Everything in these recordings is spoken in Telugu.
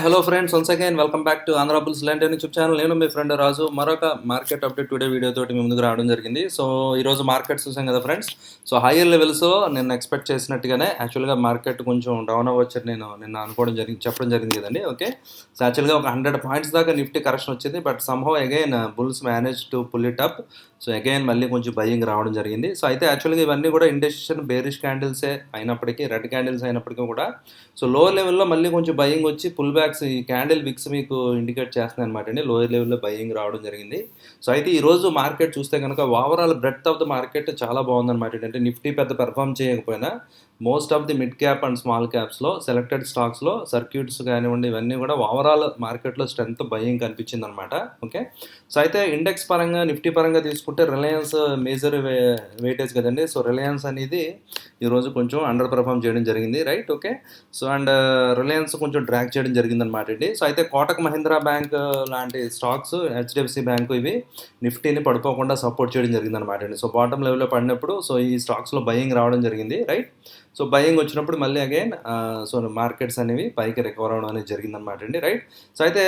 Hello friends, once again welcome back to Andhra bulls land YouTube channel. నేను మీ ఫ్రెండ్ రాజు మరొక మార్కెట్ అప్డేట్ టుడే వీడియో తోటి మీ ముందుకు రావడం జరిగింది. సో ఈరోజు మార్కెట్ చూసాం కదా ఫ్రెండ్స్. సో హైయర్ లెవెల్స్లో నేను ఎక్స్పెక్ట్ చేసినట్టుగానే యాక్చువల్గా మార్కెట్ కొంచెం డౌన్ అవ్వచ్చు నేను చెప్పడం జరిగింది కదండి. ఓకే, సో యాక్చువల్గా ఒక 100 పాయింట్స్ దాకా నిఫ్టీ కరెక్షన్ వచ్చింది. But somehow again bulls manage to pull it up. So again మళ్ళీ కొంచెం బయింగ్ రావడం జరిగింది. సో అయితే యాక్చువల్గా ఇవన్నీ కూడా ఇండెసిషన్ బేరిష్ క్యాండిల్సే అయినప్పటికీ, రెడ్ క్యాండిల్స్ అయినప్పటికీ కూడా సో లోవర్ లెవెల్లో మళ్ళీ కొంచెం బయింగ్ వచ్చి పుల్ బ్యాక్స్ ఈ క్యాండిల్ విక్స్ మీకు ఇండికేట్ చేస్తున్నాయి అనమాట అండి. లోయర్ లెవెల్లో బయింగ్ రావడం జరిగింది. సో అయితే ఈరోజు మార్కెట్ చూస్తే కనుక overall breadth of the market చాలా బాగుందన్నమాట. అంటే నిఫ్టీ పెద్ద పెర్ఫామ్ చేయకపోయినా most of the mid cap and small క్యాప్స్లో సెలెక్టెడ్ స్టాక్స్లో సర్క్యూట్స్ కానివ్వండి, ఇవన్నీ కూడా ఓవరాల్ మార్కెట్లో స్ట్రెంత్ బయింగ్ కనిపించింది అనమాట. ఓకే, సో అయితే ఇండెక్స్ పరంగా నిఫ్టీ పరంగా తీసుకుంటే రిలయన్స్ మేజర్ వెయిటేజ్ కదండి. సో రిలయన్స్ అనేది ఈరోజు కొంచెం అండర్ పెర్ఫామ్ చేయడం జరిగింది, right. Okay, so and Reliance కొంచెం డ్రాక్ చేయడం జరిగింది అనమాట అండి. సో అయితే కోటక్ మహీంద్రా బ్యాంక్ లాంటి స్టాక్స్, హెచ్డిఎఫ్సి బ్యాంకు, ఇవి నిఫ్టీని పడిపోకుండా సపోర్ట్ చేయడం జరిగింది అనమాట అండి. సో బాటమ్ లెవెల్లో పడినప్పుడు సో ఈ స్టాక్స్లో బయింగ్ రావడం జరిగింది, రైట్. సో బయింగ్ వచ్చినప్పుడు మళ్ళీ అగైన్ సో మార్కెట్స్ అనేవి పైకి రికవర్ అవడం అనేది జరిగిందనమాట అండి, రైట్. సో అయితే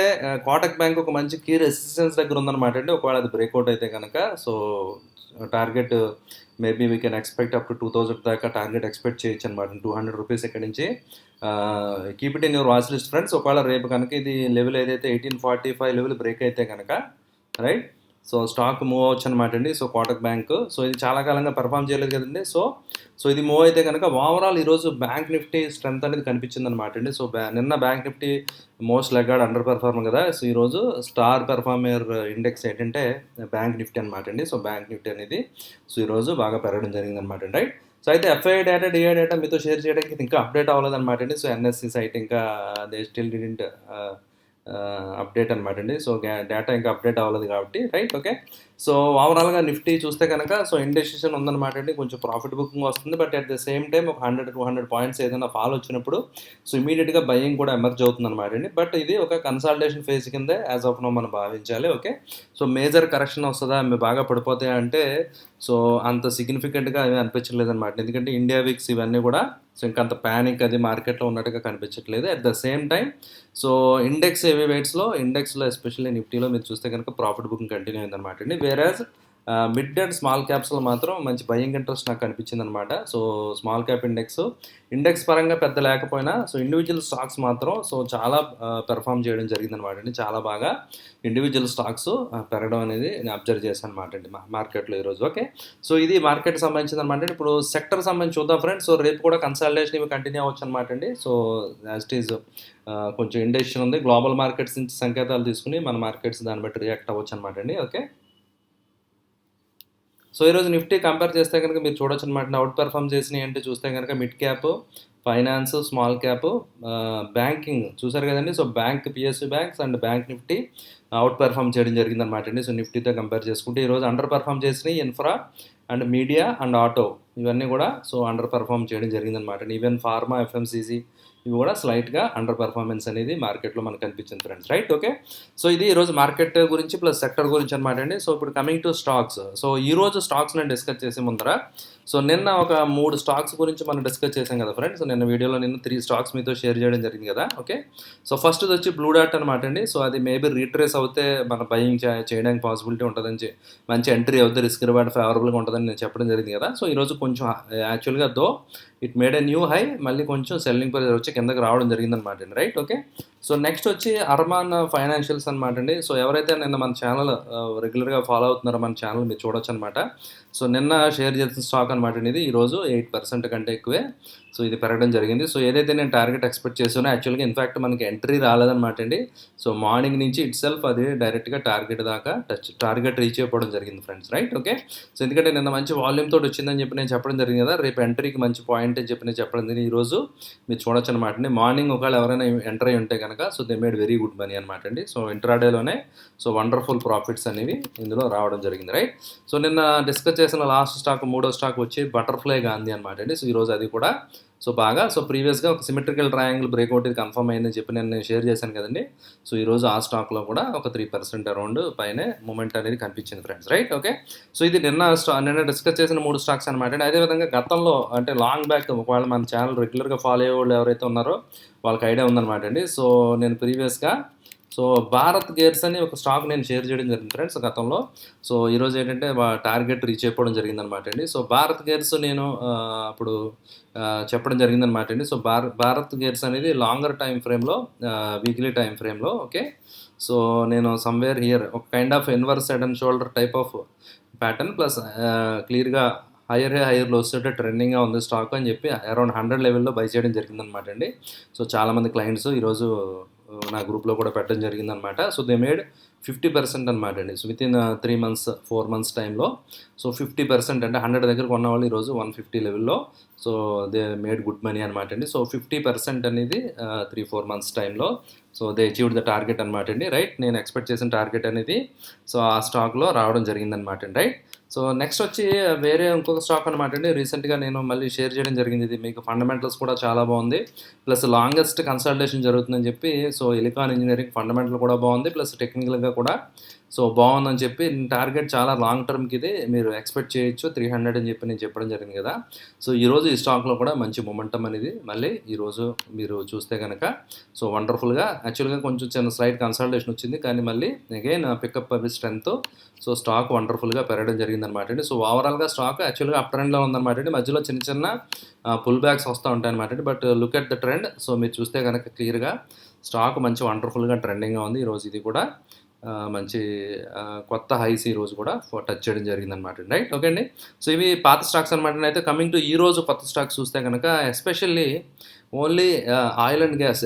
కోటక్ బ్యాంక్ ఒక మంచి కీ రెసిస్టెన్స్ దగ్గర ఉందన్నమాట అండి. ఒకవేళ అది బ్రేక్అవుట్ అయితే కనుక so target maybe we can expect up to 2000 దాకా టార్గెట్ ఎక్స్పెక్ట్ చేయొచ్చు అనమాట. 200 రూపీస్ ఇక్కడి నుంచి. Keep it in your watch list friends. ఒకవేళ రేపు కనుక ఇది లెవెల్ ఏదైతే 1845 లెవెల్ బ్రేక్ అయితే కనుక, రైట్, సో స్టాక్ మూవ్ అవ్వచ్చు అనమాట అండి. సో కోటక్ బ్యాంక్ సో ఇది చాలా కాలంగా పెర్ఫామ్ చేయలేదు కదండి. సో ఇది మూవ్ అయితే కనుక ఓవరాల్ ఈరోజు బ్యాంక్ నిఫ్టీ స్ట్రెంత్ అనేది కనిపించింది అనమాట అండి. సో నిన్న bank Nifty most lagged under performer కదా. సో ఈరోజు స్టార్ పెర్ఫార్మర్ ఇండెక్స్ ఏంటంటే బ్యాంక్ నిఫ్టీ అనమాట అండి. సో బ్యాంక్ నిఫ్టీ అనేది సో ఈరోజు బాగా పెరగడం జరిగింది అనమాట అండి, రైట్. సో అయితే ఎఫ్ఐ డేటా, డిఐ డేటా మీతో షేర్ చేయడానికి ఇంకా అప్డేట్ అవ్వలేదన్నమాట అండి. సో ఎన్ఎస్సి సైట్ ఇంకా దే స్టిల్ డిడెంట్ అప్డేట్ అనమాట అండి. సో డేటా ఇంకా అప్డేట్ అవ్వలేదు కాబట్టి, రైట్. ఓకే, సో ఓవరాల్గా నిఫ్టీ చూస్తే కనుక సో ఇండెసిషన్ ఉందన్నమాట అండి. కొంచెం ప్రాఫిట్ బుకింగ్ వస్తుంది. But at the same time ఒక 100-200 పాయింట్స్ ఏదైనా ఫాల్ వచ్చినప్పుడు సో ఇమీడియట్గా బయింగ్ కూడా ఎమర్జ్ అవుతుంది అనమాట అండి. బట్ ఇది ఒక కన్సాలిడేషన్ ఫేజ్ కిందే యాజ్ ఆఫ్ నో మనం భావించాలి. ఓకే, సో మేజర్ కరెక్షన్ వస్తుందా, అవి బాగా పడిపోతాయి అంటే సో అంత సిగ్నిఫికెంట్గా అవి అనిపించలేదు అనమాట. ఎందుకంటే ఇండియా విక్స్ ఇవన్నీ కూడా సో ఇంకంత ప్యానిక్ అది మార్కెట్లో ఉన్నట్టుగా కనిపించట్లేదు. At the same time so index heavy వెయిట్స్లో, ఇండెక్స్లో ఎస్పెషల్లీ నిఫ్టీలో మీరు చూస్తే కనుక ప్రాఫిట్ బుకింగ్ కంటిన్యూ అయిందనమాట అండి. వేరేజ్ మిడ్ అండ్ స్మాల్ క్యాప్స్లో మాత్రం మంచి బయింగ్ ఇంట్రెస్ట్ నాకు కనిపించింది అనమాట. సో స్మాల్ క్యాప్ ఇండెక్స్ పరంగా పెద్ద లేకపోయినా సో ఇండివిజువల్ స్టాక్స్ మాత్రం సో చాలా పెర్ఫామ్ చేయడం జరిగింది అనమాట అండి. చాలా బాగా ఇండివిజువల్ స్టాక్స్ పెరగడం అనేది నేను అబ్జర్వ్ చేశాను అనమాట అండి మార్కెట్లో ఈరోజు. ఓకే, సో ఇది మార్కెట్ సంబంధించింది అనమాట అండి. ఇప్పుడు సెక్టర్ సంబంధించి చూద్దాం ఫ్రెండ్స్. సో రేపు కూడా కన్సాలిడేషన్ ఇవి కంటిన్యూ అవ్వచ్చు అనమాట అండి. సో యాజ్ ఇట్ ఈజ్ కొంచెం ఇండెసిషన్ ఉంది. గ్లోబల్ మార్కెట్స్ నుంచి సంకేతాలు తీసుకుని మన మార్కెట్స్ దాన్ని బట్టి రియాక్ట్ అవ్వచ్చు అనమాట అండి. ఓకే, సో ఈరోజు నిఫ్టీ కంపేర్ చేస్తే కనుక మీరు చూడొచ్చు అనమాట. అవుట్ పెర్ఫామ్ చేసినాయి అంటే చూస్తే కనుక mid cap, finance, small cap, banking చూసారు కదండి. So bank, PSU banks and bank Nifty out perform చేయడం జరిగింది అనమాట అండి. సో నిఫ్టీతో కంపేర్ చేసుకుంటే ఈరోజు అండర్ పెర్ఫామ్ చేసినాయి infra and media and auto, ఇవన్నీ కూడా సో అండర్ పెర్ఫామ్ చేయడం జరిగిందనమాట. ఈవెన్ ఫార్మా, ఎఫ్ఎంసీజీ ఇవి కూడా స్లైట్గా అండర్ పెర్ఫార్మెన్స్ అనేది మార్కెట్లో మనకు కనిపించింది ఫ్రెండ్స్, రైట్. ఓకే, సో ఇది ఈరోజు మార్కెట్ గురించి ప్లస్ సెక్టర్ గురించి అనమాట అండి. సో ఇప్పుడు కమింగ్ టు స్టాక్స్. సో ఈరోజు స్టాక్స్ నేను డిస్కస్ చేసే ముందర సో నిన్న ఒక 3 స్టాక్స్ గురించి మనం డిస్కస్ చేసాం కదా ఫ్రెండ్స్. నిన్న వీడియోలో 3 స్టాక్స్ మీతో షేర్ చేయడం జరిగింది కదా. ఓకే, సో ఫస్ట్ వచ్చి బ్లూ డాట్ అనమాట అండి. సో అది మేబీ రీట్రేస్ అవుతే మన బయింగ్ చేయడానికి పాసిబిలిటీ ఉంటుందని, మంచి ఎంట్రీ అవుతే రిస్క్ రివార్డ్ ఫేవరబుల్గా ఉంటుందని నేను చెప్పడం జరిగింది కదా. సో ఈరోజు కొంచెం యాక్చువల్గా it made a new high, మళ్ళీ కొంచెం సెల్లింగ్ ప్రెజర్ వచ్చి కిందకి రావడం జరిగిందనమాట అండి, రైట్. ఓకే, సో నెక్స్ట్ వచ్చి అర్మాన్ ఫైనాన్షియల్స్ అనమాట అండి. సో ఎవరైతే నిన్న మన ఛానల్ రెగ్యులర్గా ఫాలో అవుతున్నారో మన ఛానల్ మీరు చూడొచ్చు అనమాట. సో నిన్న షేర్ చేసిన స్టాక్ అనమాట అండి. ఈరోజు 8% కంటే ఎక్కువే సో ఇది పెరగడం జరిగింది. సో ఏదైతే నేను టార్గెట్ ఎక్స్పెక్ట్ చేసానో యాక్చువల్గా ఇన్ఫ్యాక్ట్ మనకి ఎంట్రీ రాలేదనమాట అండి. సో మార్నింగ్ నుంచి ఇట్ సెల్ఫ్ అది డైరెక్ట్గా టార్గెట్ దాకా టార్గెట్ రీచ్ అయిపోవడం జరిగింది ఫ్రెండ్స్, రైట్. ఓకే, సో ఎందుకంటే నిన్న మంచి వాల్యూమ్ తోటి వచ్చిందని చెప్పి నేను చెప్పడం జరిగింది కదా. రేపు ఎంట్రీకి మంచి పాయింట్ అని చెప్పి నేను చెప్పడం జరిగింది. ఈరోజు మీరు చూడొచ్చు అనమాట అండి. మార్నింగ్ ఒకవేళ ఎవరైనా ఎంటర్ అయి ఉంటే కనుక so they made very good money అనమాట అండి. సో ఇంట్రాడేలోనే సో వండర్ఫుల్ ప్రాఫిట్స్ అనేవి ఇందులో రావడం జరిగింది, రైట్. సో నిన్న డిస్కస్ చేసిన లాస్ట్ స్టాక్, 3వ స్టాక్ వచ్చి బటర్ఫ్లై గాంధీ అనమాట అండి. సో ఈరోజు అది కూడా సో ప్రీవియస్గా ఒక సిమెట్రికల్ ట్రయాంగిల్ బ్రేక్అవుట్ ఇది కన్ఫర్మ్ అయిందని చెప్పి నేను షేర్ చేశాను కదండి. సో ఈరోజు ఆ స్టాక్లో కూడా ఒక 3% అరౌండ్ పైనే మూమెంట్ అనేది కనిపించింది ఫ్రెండ్స్, రైట్. ఓకే, సో ఇది నిన్న డిస్కస్ చేసిన 3 స్టాక్స్ అనమాట అండి. అదేవిధంగా గతంలో అంటే లాంగ్ బ్యాక్ ఒకవేళ మన ఛానల్ రెగ్యులర్గా ఫాలో అయ్యే వాళ్ళు ఎవరైతే ఉన్నారో వాళ్ళకి ఐడియా ఉందన్నమాట అండి. సో నేను ప్రీవియస్గా భారత్ గేర్స్ అని ఒక స్టాక్ నేను షేర్ చేయడం జరిగింది ఫ్రెండ్స్ గతంలో. సో ఈరోజు ఏంటంటే టార్గెట్ రీచ్ అయిపోవడం జరిగిందనమాట అండి. సో భారత్ గేర్స్ నేను అప్పుడు చెప్పడం జరిగిందనమాట అండి. సో భారత్ గేర్స్ అనేది లాంగర్ టైం ఫ్రేమ్లో, వీక్లీ టైం ఫ్రేమ్లో, ఓకే. సో నేను సమ్వేర్ హియర్ ఒక kind of inverse head and shoulder type of pattern plus క్లియర్గా హైయర్లో వస్తుంటే ట్రెండింగ్గా ఉంది స్టాక్ అని చెప్పి అరౌండ్ 100 లెవెల్లో బై చేయడం జరిగిందనమాట అండి. సో చాలామంది క్లయింట్స్ ఈరోజు నా గ్రూప్లో కూడా పెట్టడం జరిగిందనమాట. సో దే మేడ్ 50% అనమాట అండి. So with in 3 months 4 months టైంలో సో 50% అంటే 100 దగ్గర కొన్న వాళ్ళు ఈరోజు 150 లెవెల్లో so they made good money అనమాట అండి. సో 50% అనేది 3-4 months టైంలో so they achieved the target అనమాట అండి, రైట్. నేను ఎక్స్పెక్ట్ చేసిన టార్గెట్ అనేది సో ఆ స్టాక్లో రావడం జరిగిందనమాట అండి, రైట్. సో నెక్స్ట్ వచ్చి వేరే ఇంకొక స్టాక్ అనమాట అండి. రీసెంట్గా నేను మళ్ళీ షేర్ చేయడం జరిగింది. ఇది మీకు ఫండమెంటల్స్ కూడా చాలా బాగుంది, ప్లస్ లాంగెస్ట్ కన్సల్టేషన్ జరుగుతుందని చెప్పి. సో ఎలికాన్ ఇంజనీరింగ్ ఫండమెంటల్ కూడా బాగుంది, ప్లస్ టెక్నికల్గా కూడా సో బాగుందని చెప్పి టార్గెట్ చాలా లాంగ్ టర్మ్కి ఇది మీరు ఎక్స్పెక్ట్ చేయొచ్చు 300 అని చెప్పి నేను చెప్పడం జరిగింది కదా. సో ఈరోజు ఈ స్టాక్లో కూడా మంచి మొమెంటం అనేది మళ్ళీ ఈరోజు మీరు చూస్తే కనుక సో వండర్ఫుల్గా యాక్చువల్గా కొంచెం చిన్న స్లైట్ కన్సల్టేషన్ వచ్చింది, కానీ మళ్ళీ అగైన్ పికప్ అవి స్ట్రెంత్ సో స్టాక్ వండర్ఫుల్గా పెరగడం జరిగిందనమాట అండి. సో ఓవరాల్గా స్టాక్ యాక్చువల్గా అప్ ట్రెండ్లో ఉందన్నమాట అండి. మధ్యలో చిన్న చిన్న పుల్ బ్యాక్స్ వస్తూ ఉంటాయి అనమాట అండి. But look at the trend. So మీరు చూస్తే కనుక క్లియర్గా స్టాక్ మంచి వండర్ఫుల్గా ట్రెండింగ్గా ఉంది. ఈరోజు ఇది కూడా మంచి కొత్త హైస్ ఈరోజు కూడా టచ్ చేయడం జరిగిందనమాట, రైట్. ఓకే అండి. సో ఇవి పాత స్టాక్స్ అనమాట. అయితే కమింగ్ టు ఈరోజు కొత్త స్టాక్స్ చూస్తే కనుక especially only oil and gas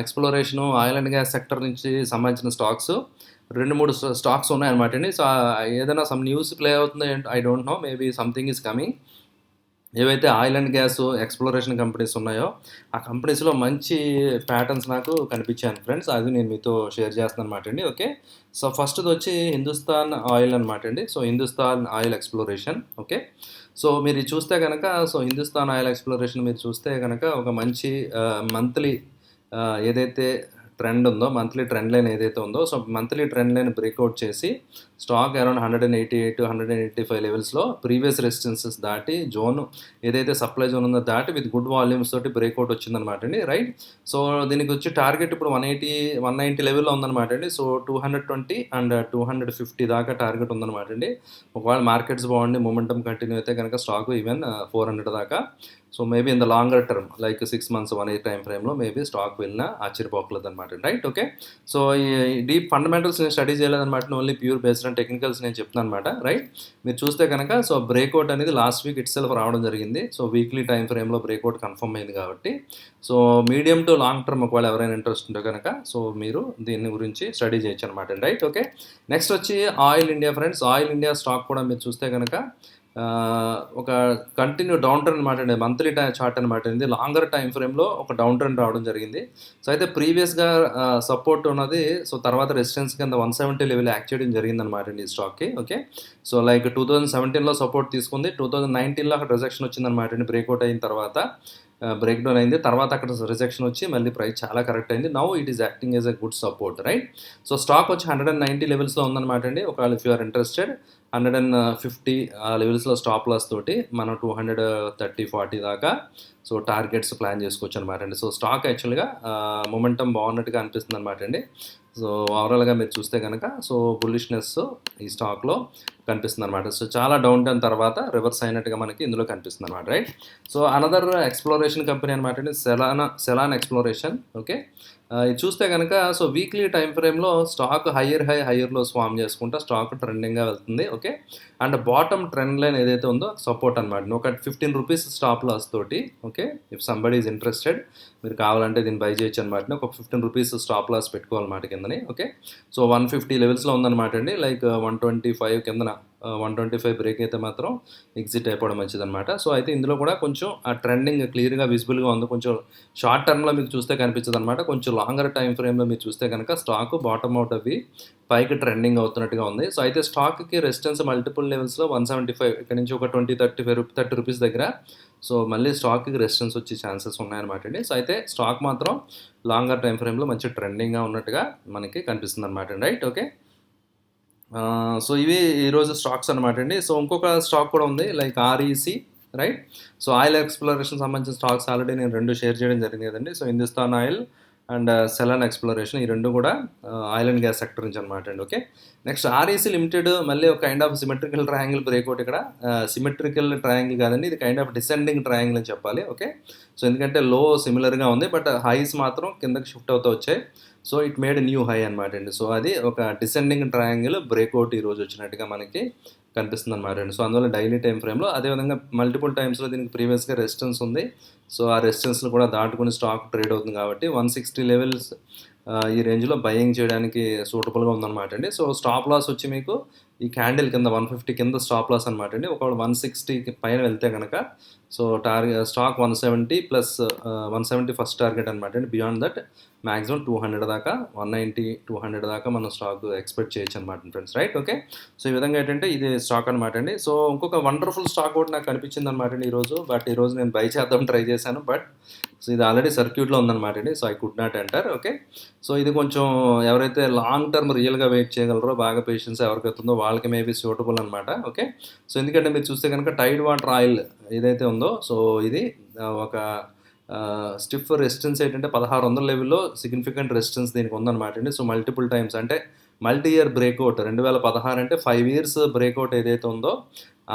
exploration oil and gas sector నుంచి సంబంధించిన స్టాక్స్ 2-3 స్టాక్స్ ఉన్నాయన్నమాట అండి. సో ఏదైనా సమ్ న్యూస్ ప్లే అవుతుందో I don't know, maybe something is coming. ఏవైతే oil and gas exploration companies ఉన్నాయో ఆ కంపెనీస్లో మంచి ప్యాటర్న్స్ నాకు కనిపించాను ఫ్రెండ్స్. అది నేను మీతో షేర్ చేస్తాను అనమాట అండి. ఓకే, సో ఫస్ట్ది వచ్చి హిందుస్థాన్ ఆయిల్ అనమాట అండి. So Hindustan oil exploration, okay. So మీరు చూస్తే కనుక సో హిందుస్థాన్ ఆయిల్ ఎక్స్ప్లోరేషన్ మీరు చూస్తే కనుక ఒక మంచి మంత్లీ ఏదైతే ట్రెండ్ ఉందో, మంత్లీ ట్రెండ్ లైన్ ఏదైతే ఉందో, so monthly trend line breakout చేసి స్టాక్ అరౌండ్ 188-185 లెవెల్స్లో ప్రీవియస్ రెసిస్టెన్సెస్ దాటి జోన్ ఏదైతే సప్లై జోన్ ఉందో దాటి విత్ గుడ్ వాల్యూమ్స్ తోటి బ్రేక్అవుట్ వచ్చిందనమాట అండి, రైట్. సో దీనికి వచ్చి టార్గెట్ ఇప్పుడు 190 లెవెల్లో ఉందన్నమాట అండి. సో 220 అండ్ 250 దాకా టార్గెట్ ఉందన్నమాట అండి. ఒకవేళ మార్కెట్స్ బాగుండి మొమెంటం కంటిన్యూ అయితే కనుక స్టాక్ ఈవెన్ 400 దాకా so maybe in the longer term like 6 months 1 year time ఫ్రేమ్లో మేబీ స్టాక్ వెళ్ళినా ఆశ్చర్యపోకలేదు అనమాట, రైట్. ఓకే, సో ఈ డీప్ ఫండమెంటల్స్ నేను స్టడీ చేయలేదన్నమాట, only pure based and technicals నేను చెప్తున్నాను అనమాట, రైట్. మీరు చూస్తే కనుక సో బ్రేక్అవుట్ అనేది లాస్ట్ వీక్ ఇట్ సెల్ఫ్ రావడం జరిగింది. సో వీక్లీ టైం ఫ్రేమ్లో బ్రేక్అవుట్ కన్ఫర్మ్ అయింది కాబట్టి so medium to long term ఒకవేళ ఎవరైనా ఇంట్రెస్ట్ ఉంటే కనుక సో మీరు దీని గురించి స్టడీ చేయొచ్చు అనమాట, రైట్. ఓకే, నెక్స్ట్ వచ్చి oil India friends. Oil India stock కూడా మీరు చూస్తే కనుక ఒక కంటిన్యూ డౌన్ ట్రెండ్ అనమాట అండి. మంత్లీ చార్ట్ అనమాట ఇది. లాంగర్ టైం ఫ్రేమ్లో ఒక డౌన్ ట్రెండ్ రావడం జరిగింది. సో అయితే ప్రీవియస్గా సపోర్ట్ ఉన్నది సో తర్వాత రెసిస్టెన్స్ కింద 170 లెవెల్ యాక్ట్ చేయడం జరిగిందనమాట అండి ఈ స్టాక్కి, ఓకే. సో లైక్ 2017లో సపోర్ట్ తీసుకుంది, 2019లో అక్కడ రిజెక్షన్ వచ్చిందనమాట అండి. బ్రేక్అవుట్ అయిన తర్వాత బ్రేక్ డౌన్ అయింది, తర్వాత అక్కడ రిజెక్షన్ వచ్చి మళ్ళీ ప్రైస్ చాలా కరెక్ట్ అయింది. Now it is acting as a good support, right. So stock వచ్చి 190 లెవెల్స్లో ఉందన్నమాట అండి. ఒకవేళ ఇఫ్ యూ ఆర్ ఇంట్రెస్టెడ్ 150 లెవెల్స్లో స్టాప్ లాస్ తోటి మనం 230-40 దాకా సో టార్గెట్స్ ప్లాన్ చేసుకోవచ్చు అనమాట అండి. సో స్టాక్ యాక్చువల్గా మొమెంటం బాగున్నట్టుగా అనిపిస్తుంది అనమాట అండి. సో ఓవరాల్గా మీరు చూస్తే కనుక సో బుల్లిష్నెస్ ఈ స్టాక్లో కనిపిస్తుంది అనమాట. సో చాలా డౌన్ టర్న్ తర్వాత రివర్స్ అయినట్టుగా మనకి ఇందులో కనిపిస్తుంది అనమాట, right. So another exploration company అనమాట అండి, సెలాన్ ఎక్స్ప్లోరేషన్, ఓకే. ఇది చూస్తే కనుక సో వీక్లీ టైం ఫ్రేమ్లో స్టాక్ హైయర్లో స్వామ్ చేసుకుంటా స్టాక్ ట్రెండింగ్గా వెళ్తుంది, okay. And bottom trend line ఏదైతే ఉందో సపోర్ట్ అనమాట, ఒక 15 రూపీస్ స్టాప్ లాస్ తోటి, okay. If somebody is interested మీరు కావాలంటే దీన్ని బై చేయొచ్చు అనమాట. ఒక 15 రూపీస్ స్టాప్ లాస్ పెట్టుకోవాలన్నమాట కిందని, ఓకే. సో 150 లెవెల్స్లో ఉందన్నమాట అండి. లైక్ 125 కిందన 125 బ్రేక్ అయితే మాత్రం ఎగ్జిట్ అయిపోవడం మంచిదన్నమాట. సో అయితే ఇందులో కూడా కొంచెం ఆ ట్రెండింగ్ క్లియర్గా విజిబుల్గా ఉంది. కొంచెం షార్ట్ టర్మ్లో మీకు చూస్తే కనిపించదు అనమాట. కొంచెం లాంగర్ టైం ఫ్రేమ్లో మీరు చూస్తే కనుక స్టాక్ బాటమ్ అవుట్ అవి పైకి ట్రెండింగ్ అవుతున్నట్టుగా ఉంది. సో అయితే స్టాక్కి రెసిస్టెన్స్ మల్టిపుల్ లెవెల్స్లో 175 ఇక్కడ నుంచి ఒక 30 రూపీస్ దగ్గర సో మళ్ళీ స్టాక్కి రెసిస్టెన్స్ వచ్చే ఛాన్సెస్ ఉన్నాయన్నమాట అండి. సో అయితే స్టాక్ మాత్రం లాంగర్ టైమ్ ఫ్రేమ్లో మంచి ట్రెండింగ్గా ఉన్నట్టుగా మనకి కనిపిస్తుంది అనమాట అండి. Right, okay. సో ఇవి ఈరోజు స్టాక్స్ అనమాట అండి. సో ఇంకొక స్టాక్ కూడా ఉంది, like REC, right. So oil exploration సంబంధించిన స్టాక్స్ ఆల్రెడీ నేను 2 షేర్ చేయడం జరిగింది కదండి. So Hindustan oil and సెలన్ exploration, ఈ 2 కూడా ఆయిల్ అండ్ గ్యాస్ సెక్టర్ నుంచి అనమాట అండి. ఓకే. నెక్స్ట్ ఆర్ఈసి లిమిటెడ్ మళ్ళీ ఒక kind of symmetrical triangle breakout. ఇక్కడ సిమెట్రికల్ ట్రయాంగిల్ కాదండి, ఇది కైండ్ ఆఫ్ డిసెండింగ్ ట్రయాంగిల్ అని చెప్పాలి. ఓకే. సో ఎందుకంటే లో సిమిలర్గా ఉంది, బట్ హైస్ మాత్రం కిందకి షిఫ్ట్ అవుతూ వచ్చాయి. So it made new high అనమాట అండి. సో అది ఒక డిసెండింగ్ ట్రయాంగిల్ బ్రేక్అవుట్ ఈరోజు వచ్చినట్టుగా మనకి కనిపిస్తుంది అనమాట అండి. సో అందువల్ల డైలీ టైం ఫ్రేమ్లో, అదేవిధంగా మల్టిపుల్ టైమ్స్లో దీనికి ప్రీవియస్గా రెసిస్టెన్స్ ఉంది. సో ఆ రెసిస్టెన్స్ను కూడా దాటుకుని స్టాక్ ట్రేడ్ అవుతుంది కాబట్టి 160 లెవెల్స్ ఈ రేంజ్లో బయింగ్ చేయడానికి సూటబుల్గా ఉందన్నమాట అండి. సో స్టాప్ లాస్ వచ్చి మీకు ఈ క్యాండిల్ కింద 150 కింద స్టాప్ లాస్ అనమాట అండి. ఒకవేళ 160కి పైన వెళ్తే కనుక so stock 170 plus 170 first target అనమాట అండి. బియాండ్ దట్ మ్యాక్సిమం 200 దాకా, 190 200 దాకా మనం స్టాక్ ఎక్స్పెక్ట్ చేయొచ్చు అనమాట ఫ్రెండ్స్. Right, okay. సో ఈ విధంగా ఏంటంటే ఇది స్టాక్ అనమాట అండి. సో ఇంకొక వండర్ఫుల్ స్టాక్ ఒకటి నాకు కనిపించింది అనమాట అండి ఈరోజు. బట్ ఈరోజు నేను బై చేద్దాం ట్రై చేశాను, బట్ సో ఇది ఆల్రెడీ సర్క్యూట్లో ఉందన్నమాట అండి. So I could not enter. Okay. So ఇది కొంచెం ఎవరైతే లాంగ్ టర్మ్ రియల్గా వెయిట్ చేయగలరో, బాగా పేషెన్స్ ఎవరికైతే ఉందో వాళ్ళకి మేబీ సూటబుల్ అనమాట. ఓకే. సో ఎందుకంటే మీరు చూస్తే కనుక టైడ్ వాటర్ ఆయిల్ ఏదైతే ఉందో, సో ఇది ఒక స్టిఫ్ రెసిస్టెన్స్ ఏంటంటే 1600 లెవెల్లో సిగ్నిఫికెంట్ రెసిస్టెన్స్ దీనికి ఉందన్నమాట అండి. సో మల్టిపుల్ టైమ్స్ అంటే మల్టీ ఇయర్ బ్రేక్అవుట్ 2016 అంటే 5 ఇయర్స్ బ్రేక్అవుట్ ఏదైతే ఉందో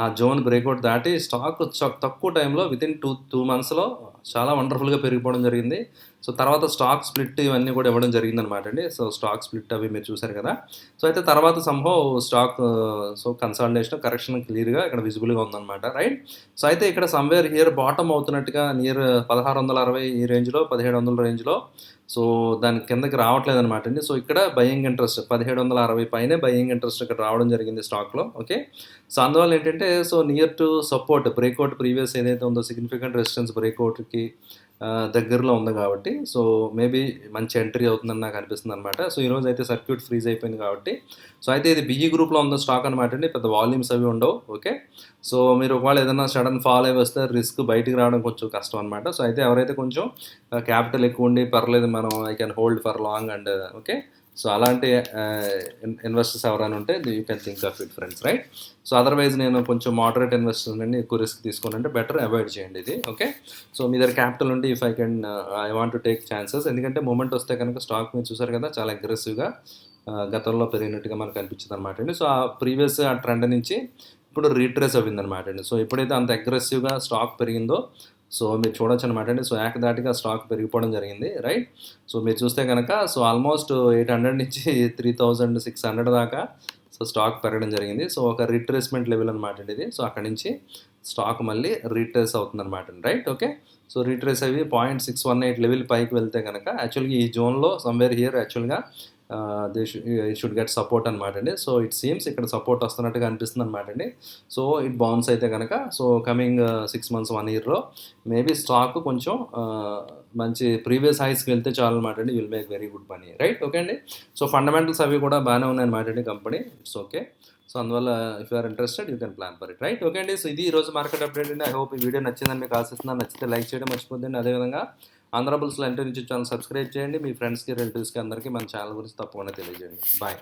ఆ జోన్ బ్రేక్అవుట్ దాటి స్టాక్ తక్కువ టైంలో వితిన్ టూ మంత్స్లో చాలా వండర్ఫుల్గా పెరిగిపోవడం జరిగింది. సో తర్వాత స్టాక్ స్ప్లిట్ ఇవన్నీ కూడా ఇవ్వడం జరిగిందనమాట అండి. సో స్టాక్ స్ప్లిట్ అవి మీరు చూసారు కదా. సో అయితే తర్వాత సంభవ్ స్టాక్ సో కన్సాలిడేషన్ కరెక్షన్ క్లియర్గా ఇక్కడ విజిబుల్గా ఉందన్నమాట. రైట్. సో అయితే ఇక్కడ సమ్వేర్ హియర్ బాటమ్ అవుతున్నట్టుగా నియర్ 1660 ఈ రేంజ్లో, 1700 రేంజ్లో సో దాని కిందకి రావట్లేదు అనమాట అండి. సో ఇక్కడ బయింగ్ ఇంట్రెస్ట్ 1760 పైనే బయింగ్ ఇంట్రెస్ట్ ఇక్కడ రావడం జరిగింది స్టాక్లో. ఓకే. సో అందువల్ల ఏంటంటే so near to support breakout previous ఏదైతే ఉందో సిగ్నిఫికెంట్ రెసిస్టెన్స్ బ్రేక్అవుట్కి దగ్గరలో ఉంది కాబట్టి సో మేబీ మంచి ఎంట్రీ అవుతుందని నాకు అనిపిస్తుంది అనమాట. సో ఈరోజు అయితే సర్క్యూట్ ఫ్రీజ్ అయిపోయింది కాబట్టి సో అయితే ఇది బిఈ గ్రూప్లో ఉన్న స్టాక్ అనమాట అండి. పెద్ద వాల్యూమ్స్ అవి ఉండవు. ఓకే. సో మీరు ఒకవేళ ఏదైనా సడన్ ఫాల్ అయి వస్తే రిస్క్ బయటికి రావడం కొంచెం కష్టం అనమాట. సో అయితే ఎవరైతే కొంచెం క్యాపిటల్ ఎక్కువ ఉండి పర్లేదు మనం I can hold for long and okay so అలాంటి ఇన్వెస్టర్స్ ఎవరైనా ఉంటే you can think of it friends. Right. So otherwise నేను కొంచెం మోడరేట్ ఇన్వెస్టర్స్ అండి, ఎక్కువ రిస్క్ తీసుకోనంటే బెటర్ అవాయిడ్ చేయండి ఇది. ఓకే. సో మీ దగ్గర క్యాపిటల్ ఉంటే if I want to take chances, ఎందుకంటే మూమెంట్ వస్తే కనుక స్టాక్ మీరు చూసారు కదా చాలా అగ్రెసివ్గా గతంలో పెరిగినట్టుగా మనకు అనిపించింది అనమాట అండి. సో ఆ ప్రీవియస్ ఆ ట్రెండ్ నుంచి ఇప్పుడు రీట్రేస్ అవ్విందనమాట అండి. సో ఎప్పుడైతే అంత అగ్రెసివ్గా స్టాక్ పెరిగిందో సో మీరు చూడొచ్చు అనమాట అండి. సో ఏకదాటిగా స్టాక్ పెరిగిపోవడం జరిగింది. రైట్. సో మీరు చూస్తే కనుక సో ఆల్మోస్ట్ 800 నుంచి 3600 దాకా సో స్టాక్ పెరగడం జరిగింది. సో ఒక రీట్రేస్మెంట్ లెవెల్ అనమాట అండి ఇది. సో అక్కడి నుంచి స్టాక్ మళ్ళీ రీట్రేస్ అవుతుంది అనమాట అండి. Right, okay. సో రీట్రేస్ అవి 0.618 లెవెల్ పైకి వెళ్తే కనుక యాక్చువల్గా ఈ జోన్లో సమ్వేర్ హియర్ యాక్చువల్గా దే షుడ్ గెట్ సపోర్ట్ అనమాట అండి. సో ఇట్ సీమ్స్ ఇక్కడ సపోర్ట్ వస్తున్నట్టుగా అనిపిస్తుంది అనమాట అండి. సో ఇట్ బౌన్స్ అయితే కనుక సో కమింగ్ 6 మంత్స్ 1 ఇయర్లో మేబీ స్టాక్ కొంచెం మంచి ప్రీవియస్ హైస్కి వెళ్తే చాలు అనమాట అండి. Will make very good money. Right, okay అండి. సో ఫండమెంటల్స్ అవి కూడా బాగానే ఉన్నాయన్నమాట అండి కంపెనీ. It's okay. సో అందువల్ల if you are interested you can plan for it. Right, okay అండి. సో ఇది ఈరోజు మార్కెట్ అప్డేట్ అండి. ఐ హోప్ ఈ వీడియో నచ్చిందని మీకు ఆశిస్తున్నాను. నచ్చితే లైక్ చేయడం మర్చిపోద్దండి. అదేవిధంగా ఆంధ్రబుల్స్ లాంటి నుంచి ఛానల్ సబ్స్క్రైబ్ చేయండి. మీ ఫ్రెండ్స్కి రిలేటివ్స్కి అందరికీ మన ఛానల్ గురించి తప్పకుండా తెలియజేయండి. బాయ్.